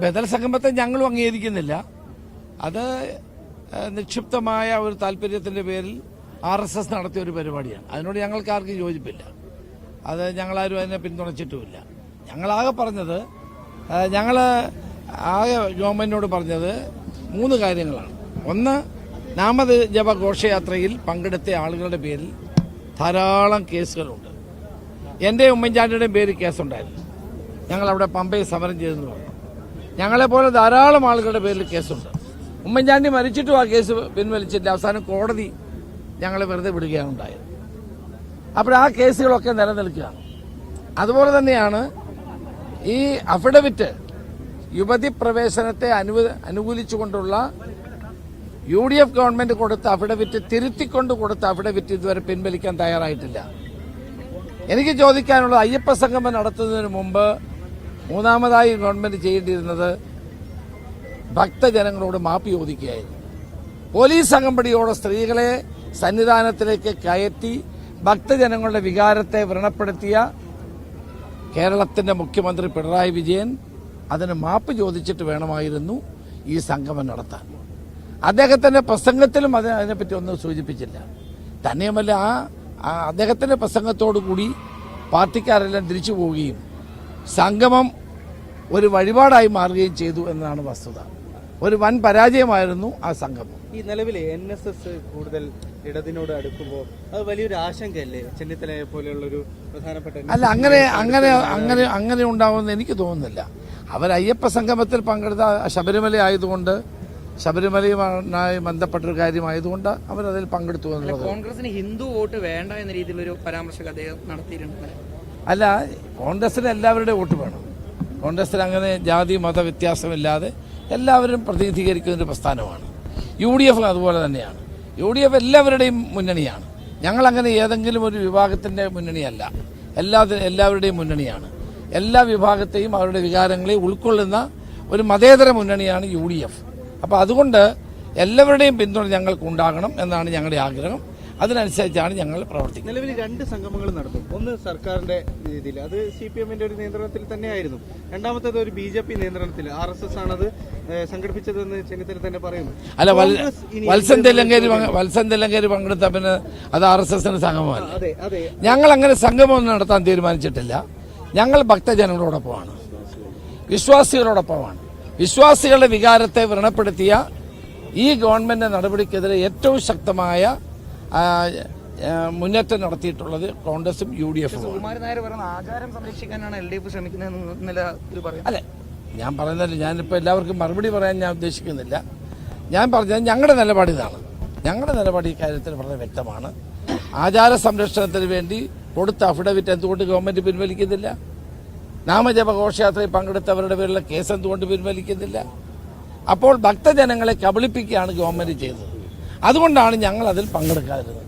ബദൽ സംഗമത്തെ ഞങ്ങളും അംഗീകരിക്കുന്നില്ല. അത് നിക്ഷിപ്തമായ ഒരു താല്പര്യത്തിന്റെ പേരിൽ RSS നടത്തിയ ഒരു പരിപാടിയാണ്. അതിനോട് ഞങ്ങൾക്ക് ആർക്കും യോജിപ്പില്ല. അത് ഞങ്ങളാരും അതിനെ പിന്തുണച്ചിട്ടുമില്ല. ഞങ്ങളാകെ പറഞ്ഞത് ആകെ ഗവൺമെന്റിനോട് പറഞ്ഞത് 3 കാര്യങ്ങളാണ്. ഒന്ന്, നാമജപ ഘോഷയാത്രയിൽ പങ്കെടുത്ത ആളുകളുടെ പേരിൽ ധാരാളം കേസുകളുണ്ട്. എൻ്റെ ഉമ്മൻചാണ്ടിയുടെയും പേരിൽ കേസുണ്ടായിരുന്നു. ഞങ്ങളവിടെ പമ്പയിൽ സമരം ചെയ്തെന്ന് പറഞ്ഞു. ഞങ്ങളെപ്പോലെ ധാരാളം ആളുകളുടെ പേരിൽ കേസുണ്ട്. ഉമ്മൻചാണ്ടി മരിച്ചിട്ടും ആ കേസ് പിൻവലിച്ചിട്ട് അവസാനം കോടതി ഞങ്ങളെ വെറുതെ വിടുകയാണ് ഉണ്ടായത്. അപ്പോൾ ആ കേസുകളൊക്കെ നിലനിൽക്കുകയാണ്. അതുപോലെ തന്നെയാണ് ഈ അഫിഡവിറ്റ്, യുവതി പ്രവേശനത്തെ അനുകൂലിച്ചുകൊണ്ടുള്ള UDF ഗവൺമെന്റ് കൊടുത്ത അഫിഡവിറ്റ്, തിരുത്തിക്കൊണ്ട് കൊടുത്ത അഫിഡവിറ്റ് ഇതുവരെ പിൻവലിക്കാൻ തയ്യാറായിട്ടില്ല. എനിക്ക് ചോദിക്കാനുള്ളത്, അയ്യപ്പ സംഗമം നടത്തുന്നതിന് മുമ്പ് മൂന്നാമതായി ഗവൺമെന്റ് ചെയ്യേണ്ടിയിരുന്നത് ഭക്തജനങ്ങളോട് മാപ്പ് ചോദിക്കുകയായിരുന്നു. പോലീസ് അകമ്പടിയോടെ സ്ത്രീകളെ സന്നിധാനത്തിലേക്ക് കയറ്റി ഭക്തജനങ്ങളുടെ വികാരത്തെ വ്രണപ്പെടുത്തിയ കേരളത്തിന്റെ മുഖ്യമന്ത്രി പിണറായി വിജയൻ അതിന് മാപ്പ് ചോദിച്ചിട്ട് വേണമായിരുന്നു ഈ സംഗമം നടത്താൻ. അദ്ദേഹത്തിന്റെ പ്രസംഗത്തിലും അതിനെപ്പറ്റി ഒന്നും സൂചിപ്പിച്ചില്ല. തന്നെയുമല്ല, അദ്ദേഹത്തിന്റെ പ്രസംഗത്തോടുകൂടി പാർട്ടിക്കാരെല്ലാം തിരിച്ചു പോവുകയും സംഗമം ഒരു വഴിപാടായി മാറുകയും ചെയ്തു എന്നതാണ് വസ്തുത. ഒരു വൻ പരാജയമായിരുന്നു ആ സംഗമം. ഈ നിലവിലെ NSS കൂടുതൽ ഇടതിനോട് അടുക്കുമ്പോൾ അത് വലിയൊരു ആശങ്കയല്ലേ? ചെന്നിത്തലയെ പോലെയുള്ളൊരു പ്രധാനപ്പെട്ട അല്ല, അങ്ങനെ ഉണ്ടാവുമെന്ന് എനിക്ക് തോന്നുന്നില്ല. അവർ അയ്യപ്പ സംഗമത്തിൽ പങ്കെടുത്ത ശബരിമല ആയതുകൊണ്ട്, ശബരിമലയുമായി ബന്ധപ്പെട്ടൊരു കാര്യമായതുകൊണ്ട് അവരതിൽ പങ്കെടുത്തു എന്നുള്ളത്. കോൺഗ്രസിന് ഹിന്ദു വോട്ട് വേണ്ട എന്ന രീതിയിലൊരു പരാമർശം അദ്ദേഹം നടത്തിയിട്ടുണ്ട്. അല്ല, കോൺഗ്രസിന് എല്ലാവരുടെയും വോട്ട് വേണം. കോൺഗ്രസിന് അങ്ങനെ ജാതി മത വ്യത്യാസമില്ലാതെ എല്ലാവരും പ്രതിനിധീകരിക്കുന്ന ഒരു പ്രസ്ഥാനമാണ്. UDF അതുപോലെ തന്നെയാണ്. UDF എല്ലാവരുടെയും മുന്നണിയാണ്. ഞങ്ങളങ്ങനെ ഏതെങ്കിലും ഒരു വിഭാഗത്തിന്റെ മുന്നണിയല്ല. എല്ലാവരുടെയും മുന്നണിയാണ്. എല്ലാ വിഭാഗത്തെയും അവരുടെ വികാരങ്ങളെ ഉൾക്കൊള്ളുന്ന ഒരു മതേതര മുന്നണിയാണ് UDF. അപ്പോൾ അതുകൊണ്ട് എല്ലാവരുടെയും പിന്തുണ ഞങ്ങൾക്ക് ഉണ്ടാകണം എന്നാണ് ഞങ്ങളുടെ ആഗ്രഹം. അതിനനുസരിച്ചാണ് ഞങ്ങൾ പ്രവർത്തിക്കുന്നത്. നിലവിൽ 2 സംഗമങ്ങൾ നടത്തും. ഒന്ന് സർക്കാരിന്റെ രീതിയിൽ, അത് CPM-ന്റെ ഒരു നിയന്ത്രണത്തിൽ തന്നെയായിരുന്നു. രണ്ടാമത്തേത് ഒരു BJP നിയന്ത്രണത്തിൽ, RSS ആണത് സംഘടിപ്പിച്ചതെന്ന് ചെന്നിത്തല തന്നെ പറയുന്നു. അല്ല, വത്സൻ തെല്ലങ്കേരി പങ്കെടുത്ത പിന്നെ അത് RSS-ന്റെ സംഗമമല്ല. ഞങ്ങൾ അങ്ങനെ സംഗമം നടത്താൻ തീരുമാനിച്ചിട്ടില്ല. ഞങ്ങൾ ഭക്തജനങ്ങളോടൊപ്പമാണ്, വിശ്വാസികളോടൊപ്പമാണ്. വിശ്വാസികളുടെ വികാരത്തെ വ്രണപ്പെടുത്തിയ ഈ ഗവൺമെന്റ് നടപടിക്കെതിരെ ഏറ്റവും ശക്തമായ മുന്നേറ്റം നടത്തിയിട്ടുള്ളത് കോൺഗ്രസും UDF-ഉം. സുകുമാരൻ നായർ പറയുന്ന ആചാരം സംരക്ഷിക്കാനാണ് LDF ശ്രമിക്കുന്നത്. അല്ലെ, ഞാൻ പറയുന്നില്ല. ഞാനിപ്പോൾ എല്ലാവർക്കും മറുപടി പറയാൻ ഞാൻ ഉദ്ദേശിക്കുന്നില്ല. ഞാൻ പറഞ്ഞത് ഞങ്ങളുടെ നിലപാട് ഇതാണ്. ഞങ്ങളുടെ നിലപാട് ഈ കാര്യത്തിൽ വളരെ വ്യക്തമാണ്. ആചാര സംരക്ഷണത്തിന് വേണ്ടി കൊടുത്ത അഫിഡവിറ്റ് എന്തുകൊണ്ട് ഗവൺമെന്റ് പിൻവലിക്കുന്നില്ല? നാമജപ ഘോഷയാത്രയിൽ പങ്കെടുത്തവരുടെ പേരിലുള്ള കേസ് എന്തുകൊണ്ട് പിൻവലിക്കുന്നില്ല? അപ്പോൾ ഭക്തജനങ്ങളെ കബളിപ്പിക്കുകയാണ് ഗവൺമെന്റ് ചെയ്തത്. അതുകൊണ്ടാണ് ഞങ്ങൾ അതിൽ പങ്കെടുക്കാതിരുന്നത്.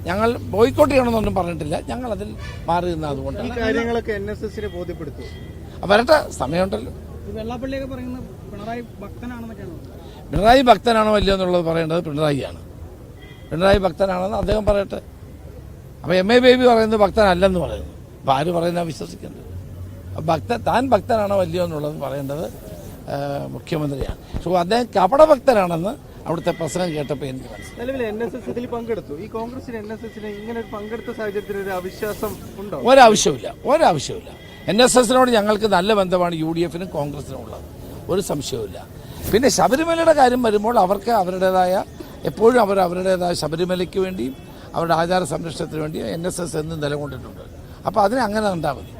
ഞങ്ങൾ ബോയ്ക്കോട്ട് ചെയ്യണമെന്നൊന്നും പറഞ്ഞിട്ടില്ല. ഞങ്ങൾ അതിൽ മാറി നിന്ന അതുകൊണ്ട്. ഈ കാര്യങ്ങളൊക്കെ NSS-നെ ബോധ്യപ്പെടുത്തും. വരട്ടെ, സമയമുണ്ടല്ലോ. വെള്ളാപ്പള്ളിയൊക്കെ പറയുന്നത് പിണറായി ഭക്തനാണോ അല്ലയോ എന്നുള്ളത് പറയേണ്ടത് പിണറായിയാണ്. പിണറായി ഭക്തനാണെന്ന് അദ്ദേഹം പറയട്ടെ. അപ്പോൾ MA ബേബി പറയുന്നത് ഭക്തനല്ലെന്ന് പറയുന്നു. അപ്പോൾ ആര് പറയുന്ന വിശ്വസിക്കേണ്ടത്? താൻ ഭക്തനാണോ അല്ലയോ എന്നുള്ളത് പറയേണ്ടത് മുഖ്യമന്ത്രിയാണ്. പക്ഷേ അദ്ദേഹം കപടഭക്തനാണെന്ന് അവിടുത്തെ പ്രസംഗം കേട്ടപ്പോൾ എനിക്ക് മനസ്സിലായി. നിലവിൽ NSS ഇതിൽ പങ്കെടുത്തു. ഈ കോൺഗ്രസിന് NSS-നെ ഇങ്ങനെ ഒരു പങ്കെടുത്ത സാഹചര്യത്തിൽ ഒരു അവിശ്വാസം ഉണ്ടോ? ഒരാവശ്യമില്ല. NSS-നോട് ഞങ്ങൾക്ക് നല്ല ബന്ധമാണ് UDF-നും കോൺഗ്രസിനും ഉള്ളത്. ഒരു സംശയവുമില്ല. പിന്നെ ശബരിമലയുടെ കാര്യം വരുമ്പോൾ അവർക്ക് അവരുടേതായ, എപ്പോഴും അവരുടേതായ ശബരിമലയ്ക്ക് വേണ്ടിയും അവരുടെ ആചാര സംരക്ഷണത്തിന് വേണ്ടിയും NSS എന്നും നിലകൊണ്ടിട്ടുണ്ട്. അപ്പോൾ അതിനെ അങ്ങനെ ഉണ്ടാ മതി.